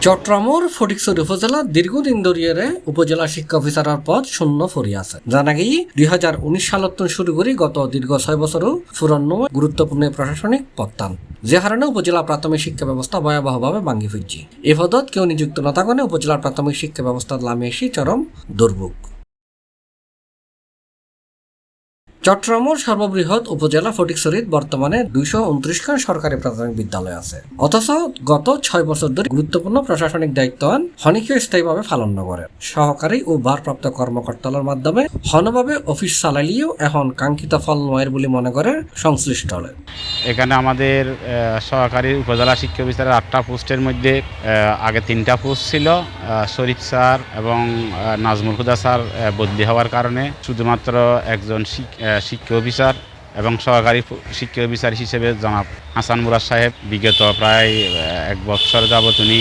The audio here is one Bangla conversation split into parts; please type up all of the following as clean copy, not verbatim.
চট্টগ্রামের ফটিকছড়ি উপজেলা দীর্ঘদিন ধরে উপজেলা শিক্ষা অফিসারের পদ শূন্য পড়ে আছে। জানা গিয়ে 2019 সালত শুরু করে গত দীর্ঘ 6 বছরও ফুরন্ন গুরুত্বপূর্ণ প্রশাসনিক পদটান, যে কারণে উপজেলা প্রাথমিক শিক্ষা ব্যবস্থা ভয়াবহভাবে ভাঙ্গি ফিরছে। এই পদত কেউ নিযুক্ত না থাকলে উপজেলার প্রাথমিক শিক্ষা ব্যবস্থা লামে এসে চরম দুর্ভোগ। চট্টগ্রামের সর্ববৃহৎ উপজেলা ফটিকছড়িত বর্তমানে 229 খান সরকারি প্রাথমিক বিদ্যালয় আছে, অথচ গত 6 বছর ধরে গুরুত্বপূর্ণ প্রশাসনিক দায়িত্বান হনিকে স্থায়ীভাবে পালন করে সহকারী ও ভারপ্রাপ্ত কর্মকর্তার মাধ্যমে হনভাবে অফিস চালাইলেও এখন কাঙ্ক্ষিত ফল নয় বলে মনে করে সংশ্লিষ্ট। এখানে আমাদের সহকারী উপজেলা শিক্ষা অফিসারের 8টা পোস্টের মধ্যে আগে 3টা পোস্ট ছিল। শরীফ স্যার এবং নাজমুল হুদা স্যার বদলি হওয়ার কারণে শুধুমাত্র একজন শিক্ষা অফিসার এবং সহকারী শিক্ষা অফিসার হিসেবে জনাব হাসান মুরাদ সাহেব বিগত প্রায় 1 বছর যাবৎ উনি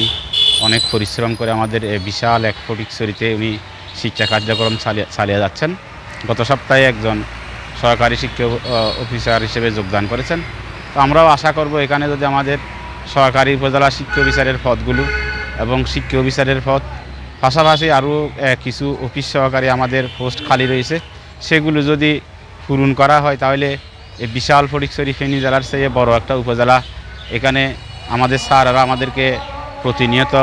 অনেক পরিশ্রম করে আমাদের বিশাল এক ফটিকছড়িতে উনি শিক্ষা কার্যক্রম চালিয়ে যাচ্ছেন। গত সপ্তাহে একজন সহকারী শিক্ষা অফিসার হিসেবে যোগদান করেছেন। তো আমরাও আশা করব এখানে যদি আমাদের সহকারী উপজেলা শিক্ষা অফিসারের পদগুলো এবং শিক্ষা অফিসারের পদ পাশাপাশি আরও কিছু অফিস সহকারী আমাদের পোস্ট খালি রয়েছে, সেগুলো যদি পূরণ করা হয় তাহলে এই বিশাল ফটিকছড়ি ফেনী জেলার চেয়ে বড় একটা উপজেলা। এখানে আমাদের স্যাররা আমাদেরকে প্রতিনিয়ত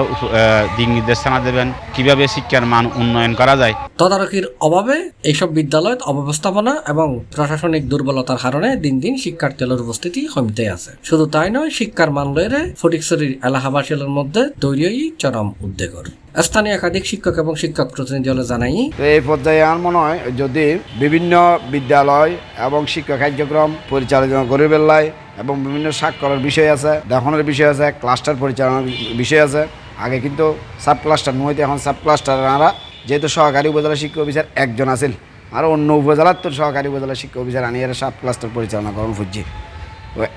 দিক নির্দেশনা দেবেন কিভাবে শিক্ষার মান উন্নয়ন করা যায়। তদারকির অভাবে এইসব বিদ্যালয়ত অব্যবস্থাপনা এবং প্রশাসনিক দুর্বলতার কারণে দিন দিন শিক্ষার্থীদের উপস্থিতি কমতে আছে। শুধু তাই নয়, শিক্ষার মান লয়ে ফটিকছড়ির এলাকাবাসীদের মধ্যে তৈরি চরম উদ্বেগর। স্থানীয় একাধিক শিক্ষক এবং শিক্ষক প্রতিনিধি জানাই, এই পর্যায়ে আমার মনে হয় যদি বিভিন্ন বিদ্যালয় এবং শিক্ষা কার্যক্রম পরিচালনা করে বেলায় এবং বিভিন্ন স্বাক্ষরের বিষয় আছে, দেখানোর বিষয় আছে, ক্লাস্টার পরিচালনার বিষয় আছে। আগে কিন্তু সাব ক্লাস্টার নয়, এখন সাব ক্লাস্টার আনা, যেহেতু সহকারী উপজেলা শিক্ষা অফিসার একজন আছেন আর অন্য উপজেলার তো সহকারী উপজেলা শিক্ষা অফিসার আনিয়ে সাব ক্লাস্টার পরিচালনা করেন ফুটছে।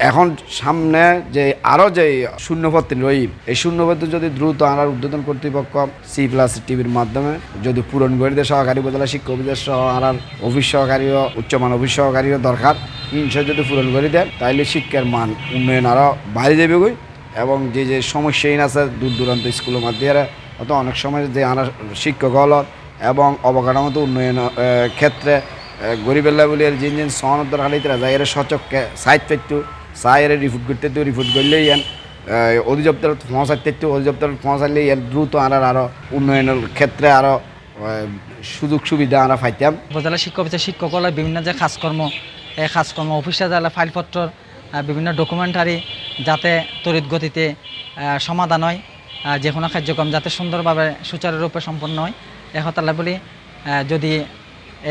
এখন সামনে যে আরও যে শূন্যপদ রই, এই শূন্যপদ যদি দ্রুত আনার উদ্বোধন কর্তৃপক্ষ C+ টিভির মাধ্যমে যদি পূরণ করে দেয়, সহকারী উপজেলা শিক্ষা অফিসার সহ আনার অফিস সহকারীও উচ্চমান অফিস সহকারীও দরকার, হিংসা যদি পূরণ করে দেয় তাহলে শিক্ষার মান উন্নয়ন আরও বাইরে যাবে গই। এবং যে সমস্যাহীন আছে দূর দূরান্ত স্কুলের মাধ্যমে অত অনেক সময় যে আনার শিক্ষক হল এবং অবকাঠামোগত উন্নয়ন ক্ষেত্রে গরিবেল্লা বলে যে সনদ দরকার যায় এর সচককে সাইড পেটু সাইয়ের রিপোর্ট করতে তো রিপোর্ট করলেই এন অধিদপ্তর পৌঁছাতে অধিদপ্তর পৌঁছালে এর দ্রুত আরও উন্নয়নের ক্ষেত্রে আরও সুযোগ সুবিধা আমরা পাইতাম। উপজেলা শিক্ষা অফিসের শিক্ষকরা বিভিন্ন যে কাজকর্ম এই কাজকর্ম অফিসে যারা ফাইলপত্র বিভিন্ন ডকুমেন্টারি যাতে তড়িৎ গতিতে সমাধান হয়, যে কোনো কার্যক্রম যাতে সুন্দরভাবে সুচারুরূপে সম্পন্ন হয়। একতালা বলি যদি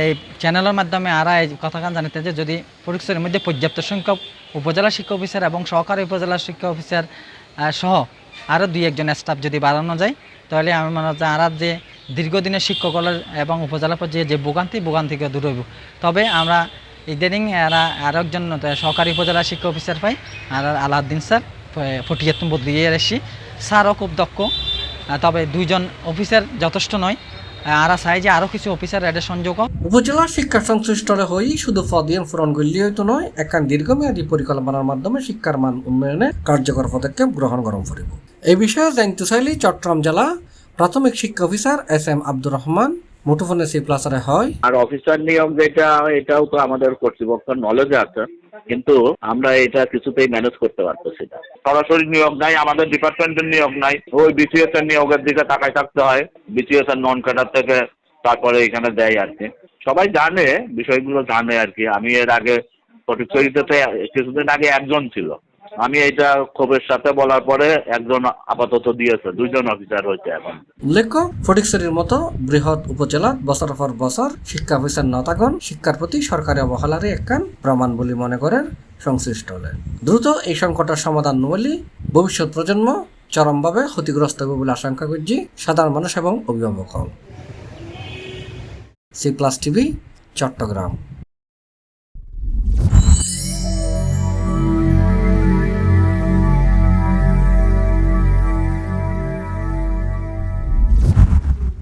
এই চ্যানেলের মাধ্যমে আরা এই কথাখান জানিতে যে যদি ফটিকছড়ির মধ্যে পর্যাপ্ত সংখ্যক উপজেলা শিক্ষা অফিসার এবং সহকারী উপজেলা শিক্ষা অফিসার সহ আরও 2-1 স্টাফ যদি বাড়ানো যায় তাহলে আমি মনে হচ্ছে আর যে দীর্ঘদিনের শিক্ষকদের এবং উপজেলা পর্যায়ে যে ভোগান্তিকে দূর হইব। তবে আমরা ইদানিং আরও একজন সহকারী উপজেলা শিক্ষা অফিসার পাই, আর আলাউদ্দিন স্যার ফটিয়াতুন বদলিয়ে এসেছি। স্যারও খুব দক্ষ, তবে 2জন অফিসার যথেষ্ট নয়, আর চাই যে আরও কিছু অফিসার এদের সংযোগ। উপজেলা শিক্ষা সংশ্লিষ্ট হই শুধু পদিয়ন পূরণ করলে হয়তো নয়, একখান দীর্ঘমেয়াদী পরিকল্পনার মাধ্যমে শিক্ষার মান উন্নয়নে কার্যকর পদক্ষেপ গ্রহণ করা পড়িব। এই বিষয়ে জানতে চাইলে চট্টগ্রাম জেলা প্রাথমিক শিক্ষা অফিসার SM আব্দুর রহমান মুঠোফোনে C+ হয়। আর অফিসার নিয়োগ যেটা, এটাও তো আমাদের কর্তৃপক্ষের নলেজে আছে, কিন্তু আমরা এটা কিছুতেই ম্যানেজ করতে পারতেছি না। সরাসরি নিয়োগ নাই, আমাদের ডিপার্টমেন্টের নিয়োগ নাই, ওই BCS এর নিয়োগের দিকে তাকায় থাকতে হয়। BCS এর নন ক্যাডার থেকে তারপরে এখানে দেয় আর কি। সবাই জানে, বিষয়গুলো জানে আর কি। আমি এর আগে ফটিকছড়িতে কিছুদিন আগে একজন ছিল, আমি এইটা ক্ষোভের সাথে বলার পরে একজন আপাতত দিয়েছে, 2জন অফিসার হয়েছে এখন। উল্লেখ্য, ফটিকছড়ির মতো বৃহৎ উপজেলা বছর পর বছর শিক্ষা অফিসার নতাগণ শিক্ষার প্রতি সরকারি অবহেলারই একখান প্রমাণ বলে মনে করেন সংশ্লিষ্ট হলে। দ্রুত এই সংকটের সমাধান নইলে ভবিষ্যৎ প্রজন্ম চরমভাবে ক্ষতিগ্রস্ত হবে বলে আশঙ্কা করছি সাধারণ মানুষ এবং অভিভাবক। C+ TV, Chittagong.